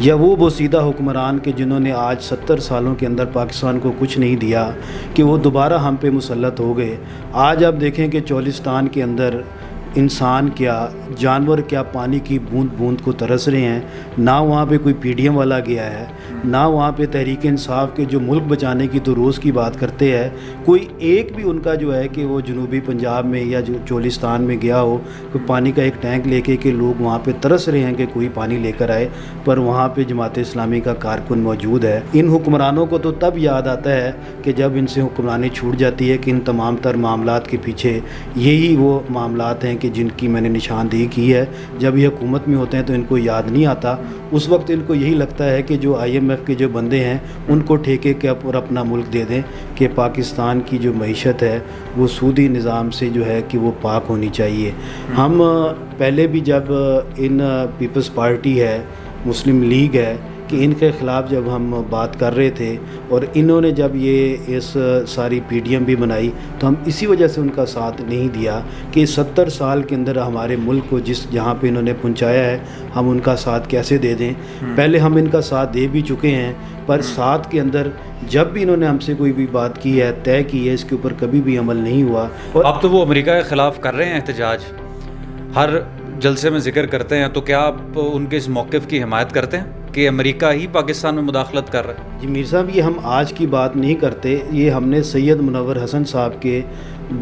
یا وہ بوسیدہ حکمران کہ جنہوں نے آج 70 سالوں کے اندر پاکستان کو کچھ نہیں دیا کہ وہ دوبارہ ہم پہ مسلط ہو گئے. آج آپ دیکھیں کہ چولستان کے اندر انسان کیا جانور کیا پانی کی بوند بوند کو ترس رہے ہیں. نہ وہاں پہ کوئی پی ڈی ایم والا گیا ہے، نہ وہاں پہ تحریک انصاف کے جو ملک بچانے کی تو روز کی بات کرتے ہیں، کوئی ایک بھی ان کا جو ہے کہ وہ جنوبی پنجاب میں یا جو چولستان میں گیا ہو کوئی پانی کا ایک ٹینک لے کے کہ لوگ وہاں پہ ترس رہے ہیں کہ کوئی پانی لے کر آئے، پر وہاں پہ جماعت اسلامی کا کارکن موجود ہے. ان حکمرانوں کو تو تب یاد آتا ہے کہ جب ان سے حکمرانی چھوٹ جاتی ہے کہ ان تمام تر معاملات کے پیچھے یہی وہ معاملات ہیں کہ جن کی میں نے نشاندہی کی ہے. جب یہ حکومت میں ہوتے ہیں تو ان کو یاد نہیں آتا، اس وقت ان کو یہی لگتا ہے کہ جو آئی ایم ایف کے جو بندے ہیں ان کو ٹھیکے کے اور اپنا ملک دے دیں کہ پاکستان کی جو معیشت ہے وہ سودی نظام سے جو ہے کہ وہ پاک ہونی چاہیے. ہم پہلے بھی جب ان پیپلز پارٹی ہے، مسلم لیگ ہے، کہ ان کے خلاف جب ہم بات کر رہے تھے اور انہوں نے جب یہ اس ساری پی ڈی ایم بھی بنائی تو ہم اسی وجہ سے ان کا ساتھ نہیں دیا کہ 70 سال کے اندر ہمارے ملک کو جہاں پہ انہوں نے پہنچایا ہے ہم ان کا ساتھ کیسے دے دیں. پہلے ہم ان کا ساتھ دے بھی چکے ہیں، پر ساتھ کے اندر جب بھی انہوں نے ہم سے کوئی بھی بات کی ہے، طے کی ہے، اس کے اوپر کبھی بھی عمل نہیں ہوا. اور اب تو وہ امریکہ کے خلاف کر رہے ہیں احتجاج، ہر جلسے میں ذکر کرتے ہیں، تو کیا آپ ان کے اس موقف کی حمایت کرتے ہیں کہ امریکہ ہی پاکستان میں مداخلت کر رہا ہے؟ جی میر صاحب، یہ ہم آج کی بات نہیں کرتے، یہ ہم نے سید منور حسن صاحب کے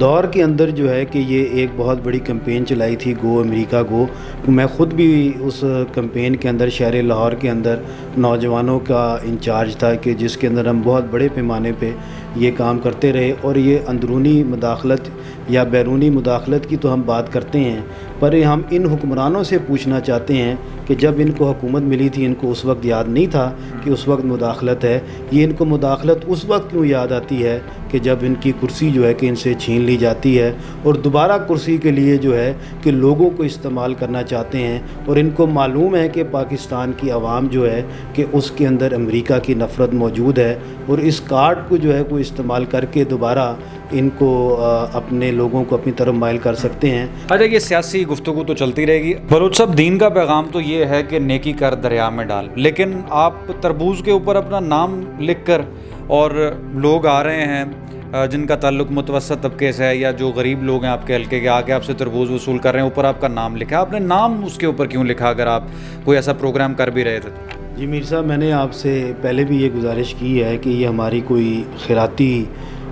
دور کے اندر جو ہے کہ یہ ایک بہت بڑی کمپین چلائی تھی، گو امریکہ گو. میں خود بھی اس کمپین کے اندر شہر لاہور کے اندر نوجوانوں کا انچارج تھا کہ جس کے اندر ہم بہت بڑے پیمانے پہ یہ کام کرتے رہے. اور یہ اندرونی مداخلت یا بیرونی مداخلت کی تو ہم بات کرتے ہیں، پر ہم ان حکمرانوں سے پوچھنا چاہتے ہیں کہ جب ان کو حکومت ملی تھی ان کو اس وقت یاد نہیں تھا کہ اس وقت مداخلت ہے؟ یہ ان کو مداخلت اس وقت کیوں یاد آتی ہے کہ جب ان کی کرسی جو ہے کہ ان سے چھین لی جاتی ہے اور دوبارہ کرسی کے لیے جو ہے کہ لوگوں کو استعمال کرنا چاہتے ہیں. اور ان کو معلوم ہے کہ پاکستان کی عوام جو ہے کہ اس کے اندر امریکہ کی نفرت موجود ہے، اور اس کارڈ کو جو ہے وہ استعمال کر کے دوبارہ ان کو اپنے لوگوں کو اپنی طرف مائل کر سکتے ہیں. اچھا، یہ سیاسی گفتگو تو چلتی رہے گی. بلوچ صاحب، دین کا پیغام تو یہ ہے کہ نیکی کر دریا میں ڈال، لیکن آپ تربوز کے اوپر اپنا نام لکھ کر اور لوگ آ رہے ہیں جن کا تعلق متوسط طبقے سے ہے یا جو غریب لوگ ہیں آپ کے حلقے کے، آ کے آپ سے تربوز وصول کر رہے ہیں، اوپر آپ کا نام لکھا ہے. آپ نے نام اس کے اوپر کیوں لکھا اگر آپ کوئی ایسا پروگرام کر بھی رہے تھے؟ جی میر صاحب، میں نے آپ سے پہلے بھی یہ گزارش کی ہے کہ یہ ہماری کوئی خیراتی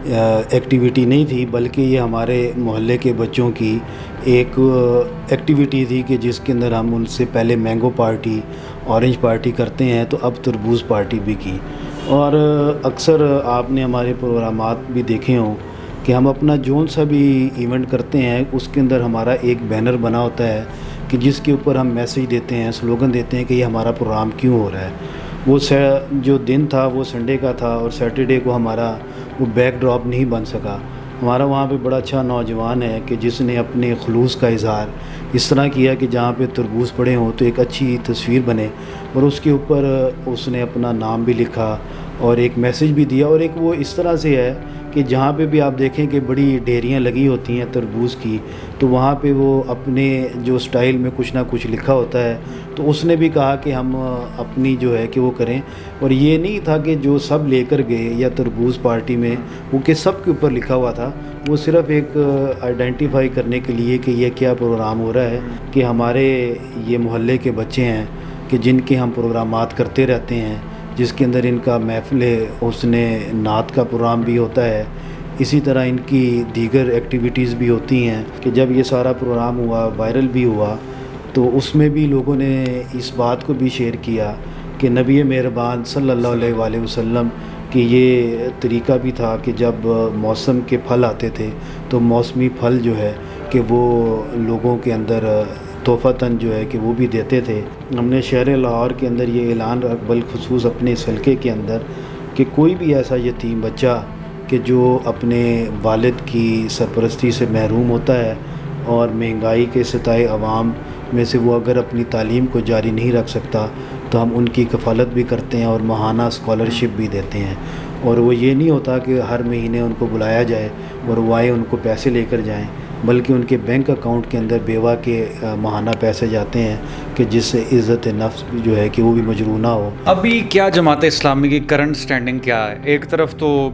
ایکٹیویٹی نہیں تھی، بلکہ یہ ہمارے محلے کے بچوں کی ایک ایکٹیویٹی تھی کہ جس کے اندر ہم ان سے پہلے مینگو پارٹی، اورنج پارٹی کرتے ہیں تو اب تربوز پارٹی بھی کی. اور اکثر آپ نے ہمارے پروگرامات بھی دیکھے ہوں کہ ہم اپنا جون سا بھی ایونٹ کرتے ہیں اس کے اندر ہمارا ایک بینر بنا ہوتا ہے کہ جس کے اوپر ہم میسیج دیتے ہیں، سلوگن دیتے ہیں کہ یہ ہمارا پروگرام کیوں ہو رہا ہے. وہ جو دن تھا وہ سنڈے کا تھا اور سیٹرڈے کو ہمارا وہ بیک ڈراپ نہیں بن سکا. ہمارا وہاں پہ بڑا اچھا نوجوان ہے کہ جس نے اپنے خلوص کا اظہار اس طرح کیا کہ جہاں پہ تربوز پڑے ہوں تو ایک اچھی تصویر بنے، اور اس کے اوپر اس نے اپنا نام بھی لکھا اور ایک میسیج بھی دیا. اور ایک وہ اس طرح سے ہے کہ جہاں پہ بھی آپ دیکھیں کہ بڑی ڈھیریاں لگی ہوتی ہیں تربوز کی، تو وہاں پہ وہ اپنے جو سٹائل میں کچھ نہ کچھ لکھا ہوتا ہے. تو اس نے بھی کہا کہ ہم اپنی جو ہے کہ وہ کریں، اور یہ نہیں تھا کہ جو سب لے کر گئے یا تربوز پارٹی میں وہ کہ سب کے اوپر لکھا ہوا تھا. وہ صرف ایک آئیڈینٹیفائی کرنے کے لیے کہ یہ کیا پروگرام ہو رہا ہے کہ ہمارے یہ محلے کے بچے ہیں کہ جن کے ہم پروگرامات کرتے رہتے ہیں، جس کے اندر ان کا محفل حسن نعت کا پروگرام بھی ہوتا ہے. اسی طرح ان کی دیگر ایکٹیویٹیز بھی ہوتی ہیں کہ جب یہ سارا پروگرام ہوا، وائرل بھی ہوا، تو اس میں بھی لوگوں نے اس بات کو بھی شیئر کیا کہ نبی مہربان صلی اللہ علیہ وآلہ وسلم کہ یہ طریقہ بھی تھا کہ جب موسم کے پھل آتے تھے تو موسمی پھل جو ہے کہ وہ لوگوں کے اندر تحفتاً جو ہے کہ وہ بھی دیتے تھے. ہم نے شہر لاہور کے اندر یہ اعلان رکھ بالخصوص اپنے اس حلقے کے اندر کہ کوئی بھی ایسا یتیم بچہ کہ جو اپنے والد کی سرپرستی سے محروم ہوتا ہے اور مہنگائی کے ستائے عوام میں سے وہ اگر اپنی تعلیم کو جاری نہیں رکھ سکتا تو ہم ان کی کفالت بھی کرتے ہیں اور ماہانہ اسکالرشپ بھی دیتے ہیں. اور وہ یہ نہیں ہوتا کہ ہر مہینے ان کو بلایا جائے اور وہ آئے ان کو پیسے لے کر جائیں، بلکہ ان کے بینک اکاؤنٹ کے اندر بیوہ کے ماہانہ پیسے جاتے ہیں کہ جس سے عزت نفس جو ہے کہ وہ بھی مجروح نہ ہو۔ ابھی کیا جماعت اسلامی کی کرنٹ سٹینڈنگ کیا ہے؟ ایک طرف تو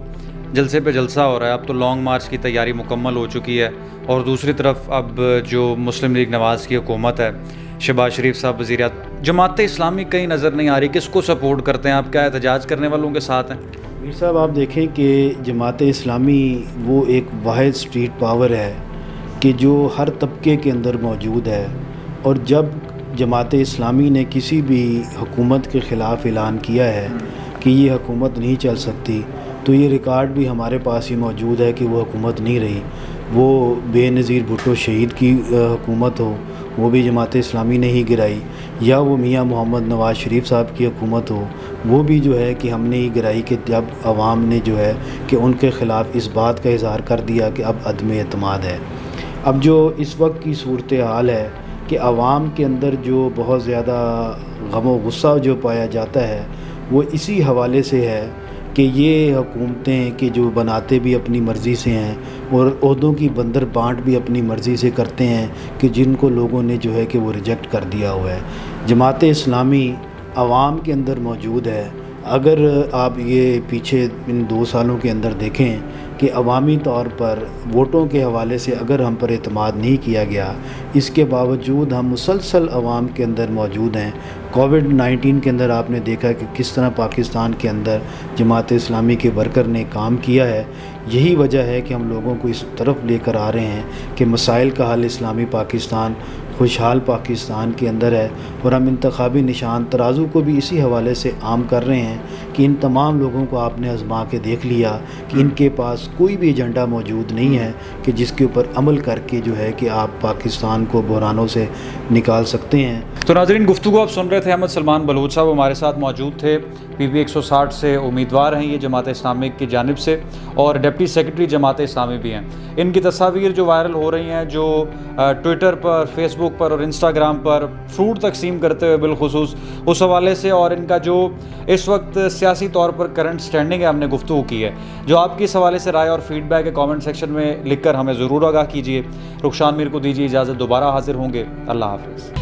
جلسے پہ جلسہ ہو رہا ہے، اب تو لانگ مارچ کی تیاری مکمل ہو چکی ہے، اور دوسری طرف اب جو مسلم لیگ نواز کی حکومت ہے، شہباز شریف صاحب وزیر اعظم، جماعت اسلامی کہیں نظر نہیں آ رہی، کس کو سپورٹ کرتے ہیں آپ؟ کیا احتجاج کرنے والوں کے ساتھ ہیں؟ میر صاحب آپ دیکھیں کہ جماعت اسلامی وہ ایک واحد اسٹریٹ پاور ہے کہ جو ہر طبقے کے اندر موجود ہے، اور جب جماعت اسلامی نے کسی بھی حکومت کے خلاف اعلان کیا ہے کہ یہ حکومت نہیں چل سکتی، تو یہ ریکارڈ بھی ہمارے پاس ہی موجود ہے کہ وہ حکومت نہیں رہی۔ وہ بے نظیر بھٹو شہید کی حکومت ہو، وہ بھی جماعت اسلامی نے ہی گرائی، یا وہ میاں محمد نواز شریف صاحب کی حکومت ہو، وہ بھی جو ہے کہ ہم نے ہی گرائی، کہ جب عوام نے جو ہے کہ ان کے خلاف اس بات کا اظہار کر دیا کہ اب عدم اعتماد ہے۔ اب جو اس وقت کی صورتحال ہے کہ عوام کے اندر جو بہت زیادہ غم و غصہ جو پایا جاتا ہے وہ اسی حوالے سے ہے کہ یہ حکومتیں کہ جو بناتے بھی اپنی مرضی سے ہیں اور عہدوں کی بندر بانٹ بھی اپنی مرضی سے کرتے ہیں، کہ جن کو لوگوں نے جو ہے کہ وہ ریجیکٹ کر دیا ہوا ہے۔ جماعت اسلامی عوام کے اندر موجود ہے۔ اگر آپ یہ پیچھے ان 2 سالوں کے اندر دیکھیں کہ عوامی طور پر ووٹوں کے حوالے سے اگر ہم پر اعتماد نہیں کیا گیا، اس کے باوجود ہم مسلسل عوام کے اندر موجود ہیں۔ کووڈ-19 کے اندر آپ نے دیکھا کہ کس طرح پاکستان کے اندر جماعت اسلامی کے ورکر نے کام کیا ہے۔ یہی وجہ ہے کہ ہم لوگوں کو اس طرف لے کر آ رہے ہیں کہ مسائل کا حل اسلامی پاکستان، خوشحال پاکستان کے اندر ہے، اور ہم انتخابی نشان ترازو کو بھی اسی حوالے سے عام کر رہے ہیں کہ ان تمام لوگوں کو آپ نے آزما کے دیکھ لیا کہ ان کے پاس کوئی بھی ایجنڈا موجود نہیں ہے کہ جس کے اوپر عمل کر کے جو ہے کہ آپ پاکستان کو بحرانوں سے نکال سکتے ہیں۔ تو ناظرین، گفتگو آپ سن رہے تھے، احمد سلمان بلوچ صاحب ہمارے ساتھ موجود تھے، PB 160 سے امیدوار ہیں یہ جماعت اسلامی کی جانب سے، اور ڈپٹی سیکرٹری جماعت اسلامی بھی ہیں۔ ان کی تصاویر جو وائرل ہو رہی ہیں، جو ٹویٹر پر، فیس بک پر اور انسٹاگرام پر فروٹ تقسیم کرتے ہوئے بالخصوص، اس حوالے سے، اور ان کا جو اس وقت سیاسی طور پر کرنٹ سٹینڈنگ ہے، ہم نے گفتگو کی ہے۔ جو آپ کی اس حوالے سے رائے اور فیڈ بیک ہے کامنٹ سیکشن میں لکھ کر ہمیں ضرور آگاہ کیجیے۔ رخشان میر کو دیجیے اجازت، دوبارہ حاضر ہوں گے۔ اللہ حافظ۔